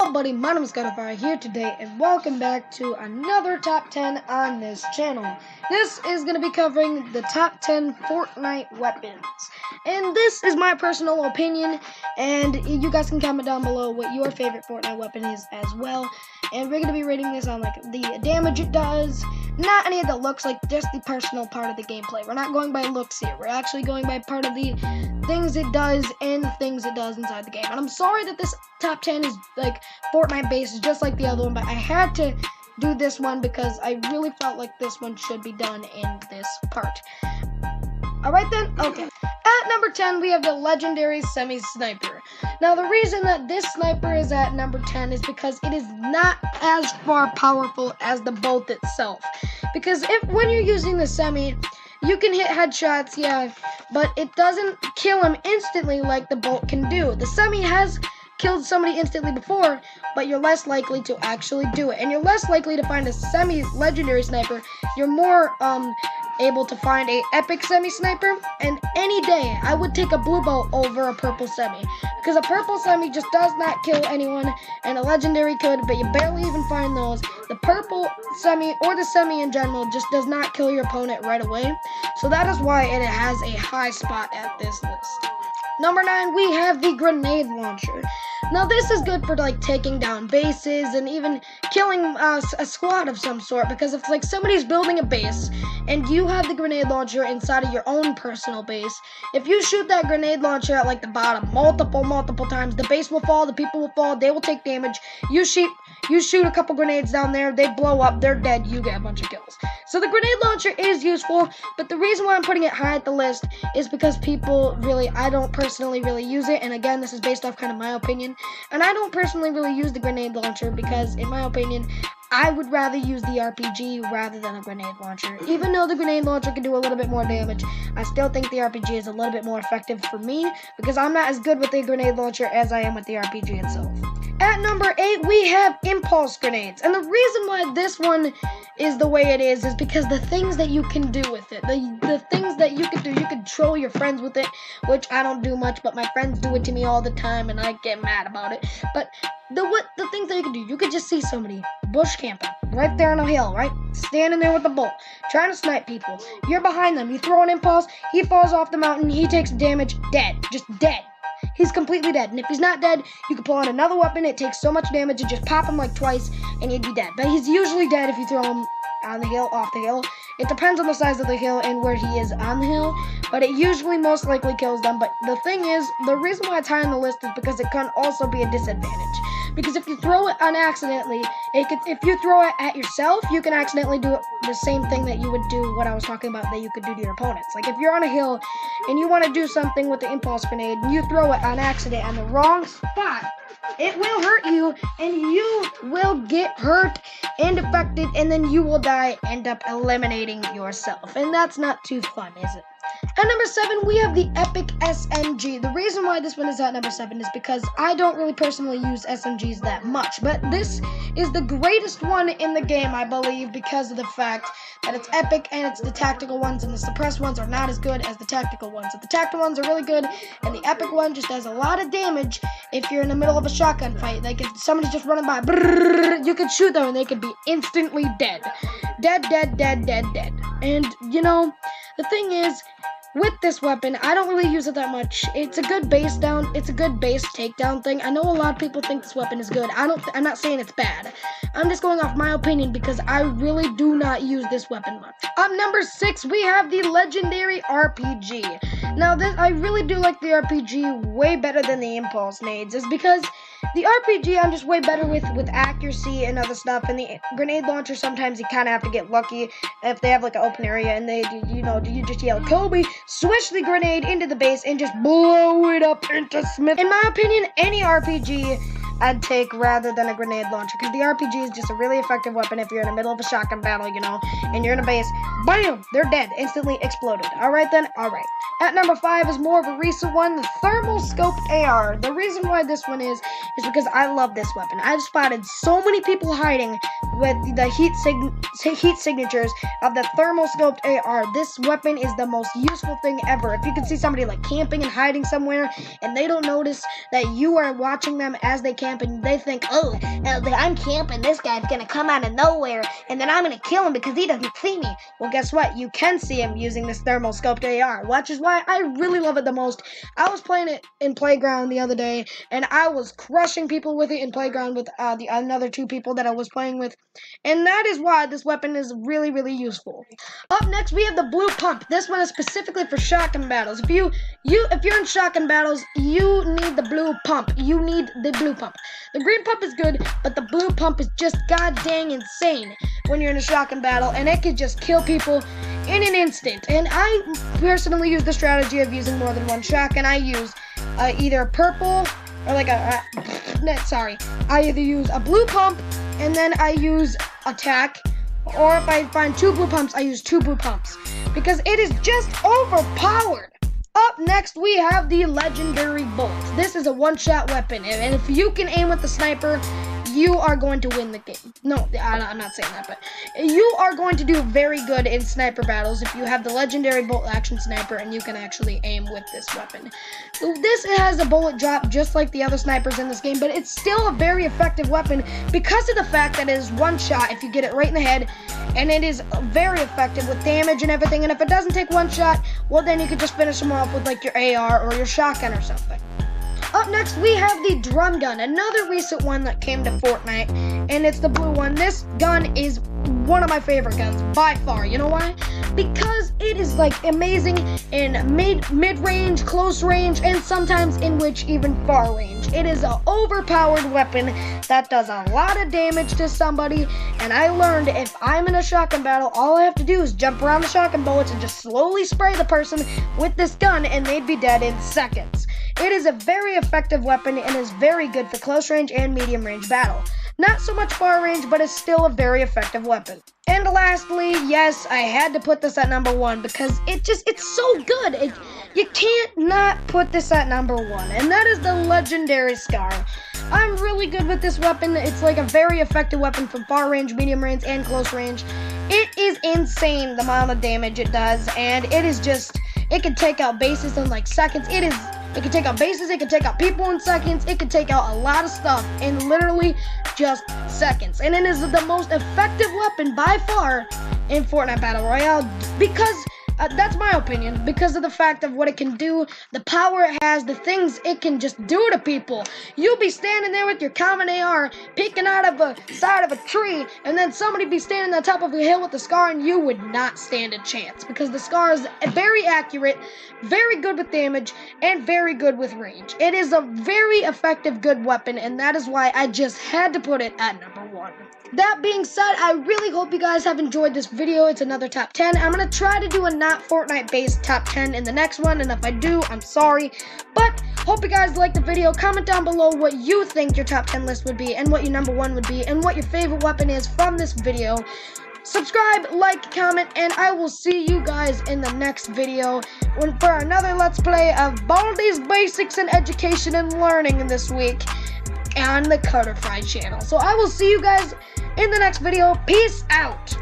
Hello buddy, my name is Godfire here today and welcome back to another top 10 on this channel. This is going to be covering the top 10 Fortnite weapons. And this is my personal opinion, and you guys can comment down below what your favorite Fortnite weapon is as well. And we're going to be rating this on like the damage it does, not any of the looks, like just the personal part of the gameplay. We're not going by looks here, we're actually going by part of the things it does and the things it does inside the game. And I'm sorry that this top 10 is like Fortnite based just like the other one, but I had to do this one because I really felt like this one should be done in this part. Alright then, okay. At number 10, we have the legendary semi-sniper. Now, the reason that this sniper is at number 10 is because it is not as far powerful as the bolt itself. Because when you're using the semi, you can hit headshots, yeah, but it doesn't kill him instantly like the bolt can do. The semi has killed somebody instantly before, but you're less likely to actually do it. And you're less likely to find a semi-legendary sniper. You're more, able to find a epic semi-sniper, and any day I would take a blue bolt over a purple semi, because a purple semi just does not kill anyone, and a legendary could, but you barely even find those. The purple semi, or the semi in general, just does not kill your opponent right away, so that is why it has a high spot at this list. Number 9, we have the grenade launcher. Now this is good for like taking down bases and even killing a squad of some sort, because if like somebody's building a base and you have the grenade launcher inside of your own personal base, if you shoot that grenade launcher at like the bottom multiple times, the base will fall, the people will fall, they will take damage. You shoot a couple grenades down there, they blow up, they're dead, you get a bunch of kills. So the grenade launcher is useful, but the reason why I'm putting it high at the list is because I don't personally really use it, and again, this is based off kind of my opinion, and I don't personally really use the grenade launcher because, in my opinion, I would rather use the RPG rather than a grenade launcher. Even though the grenade launcher can do a little bit more damage, I still think the RPG is a little bit more effective for me, because I'm not as good with the grenade launcher as I am with the RPG itself. At number 8, we have impulse grenades. And the reason why this one is the way it is because the things that you can do with it. The things that you can do, you can troll your friends with it, which I don't do much, but my friends do it to me all the time, and I get mad about it. But the things that you can do, you could just see somebody bush camping right there on a hill, right? Standing there with a bolt, trying to snipe people. You're behind them, you throw an impulse, he falls off the mountain, he takes damage, dead, just dead. He's completely dead, and if he's not dead, you can pull out another weapon, it takes so much damage, and just pop him like twice, and he'd be dead. But he's usually dead if you throw him on the hill, off the hill. It depends on the size of the hill and where he is on the hill, but it usually most likely kills them. But the thing is, the reason why it's high on the list is because it can also be a disadvantage. Because if you throw it unaccidentally, if you throw it at yourself, you can accidentally do the same thing that you would do, what I was talking about, that you could do to your opponents. Like if you're on a hill and you want to do something with the impulse grenade, and you throw it on accident on the wrong spot, it will hurt you, and you will get hurt and affected, and then you will die, end up eliminating yourself. And that's not too fun, is it? At number 7, we have the Epic SMG. The reason why this one is at number 7 is because I don't really personally use SMGs that much, but this is the greatest one in the game, I believe, because of the fact that it's epic and it's the tactical ones, and the suppressed ones are not as good as the tactical ones. So the tactical ones are really good, and the epic one just does a lot of damage if you're in the middle of a shotgun fight. Like if somebody's just running by, you could shoot them and they could be instantly dead. Dead. And, you know, the thing is, with this weapon, I don't really use it that much. It's a good base takedown thing. I know a lot of people think this weapon is good. I'm not saying it's bad. I'm just going off my opinion because I really do not use this weapon much. Number 6, we have the legendary RPG. Now, I really do like the RPG way better than the impulse nades, is because the RPG I'm just way better with accuracy and other stuff, and the grenade launcher sometimes you kind of have to get lucky if they have like an open area and you just yell Kobe, swish the grenade into the base and just blow it up into Smith. In my opinion, any RPG I'd take rather than a grenade launcher, because the RPG is just a really effective weapon if you're in the middle of a shotgun battle, and you're in a base, bam, they're dead, instantly exploded. Alright then, alright. At number 5 is more of a recent one, the Thermal Scope AR. The reason why this one is because I love this weapon. I've spotted so many people hiding with the heat signatures of the thermal-scoped AR. This weapon is the most useful thing ever. If you can see somebody like camping and hiding somewhere, and they don't notice that you are watching them as they camp, and they think, oh, I'm camping, this guy's gonna come out of nowhere, and then I'm gonna kill him because he doesn't see me. Well, guess what? You can see him using this thermal-scoped AR, which is why I really love it the most. I was playing it in Playground the other day, and I was crushing people with it in Playground with the another 2 people that I was playing with, and that is why this weapon is really, really useful. Up next, we have the blue pump. This one is specifically for shotgun battles. If you're in shotgun battles, you need the blue pump. You need the blue pump. The green pump is good, but the blue pump is just god dang insane when you're in a shotgun battle, and it can just kill people in an instant. And I personally use the strategy of using more than one shotgun. I use either purple or like I either use a blue pump and then I use attack, or if I find 2 blue pumps, I use 2 blue pumps because it is just overpowered. Up next, we have the legendary bolt. This is a one-shot weapon, and if you can aim with the sniper, you are going to win the game. No, I'm not saying that, but you are going to do very good in sniper battles if you have the legendary bolt action sniper and you can actually aim with this weapon. So this has a bullet drop just like the other snipers in this game, but it's still a very effective weapon because of the fact that it is one shot if you get it right in the head, and it is very effective with damage and everything. And if it doesn't take one shot, well, then you could just finish them off with like your AR or your shotgun or something. Up next, we have the Drumgun, another recent one that came to Fortnite, and it's the blue one. This gun is one of my favorite guns by far. You know why? Because it is like amazing in mid-range, close range, and sometimes in which even far range. It is an overpowered weapon that does a lot of damage to somebody, and I learned if I'm in a shotgun battle, all I have to do is jump around the shotgun bullets and just slowly spray the person with this gun, and they'd be dead in seconds. It is a very effective weapon and is very good for close range and medium range battle. Not so much far range, but it's still a very effective weapon. And lastly, yes, I had to put this at number 1 because it's so good. You can't not put this at number 1, and that is the legendary Scar. I'm really good with this weapon. It's like a very effective weapon from far range, medium range, and close range. It is insane the amount of damage it does, and it is just, it can take out bases in like seconds. It can take out bases, it can take out people in seconds, it can take out a lot of stuff in literally just seconds. And it is the most effective weapon by far in Fortnite Battle Royale because, that's my opinion, because of the fact of what it can do, the power it has, the things it can just do to people. You'll be standing there with your common AR, peeking out of a side of a tree, and then somebody be standing on top of a hill with the Scar, and you would not stand a chance, because the Scar is very accurate, very good with damage, and very good with range. It is a very effective, good weapon, and that is why I just had to put it at number 1. That being said, I really hope you guys have enjoyed this video. It's another top 10. I'm going to try to do a not Fortnite-based top 10 in the next one, and if I do, I'm sorry. But hope you guys liked the video. Comment down below what you think your top 10 list would be, and what your number 1 would be, and what your favorite weapon is from this video. Subscribe, like, comment, and I will see you guys in the next video for another Let's Play of Baldi's Basics in Education and Learning this week on the Carter Fry channel. So I will see you guys in the next video. Peace out.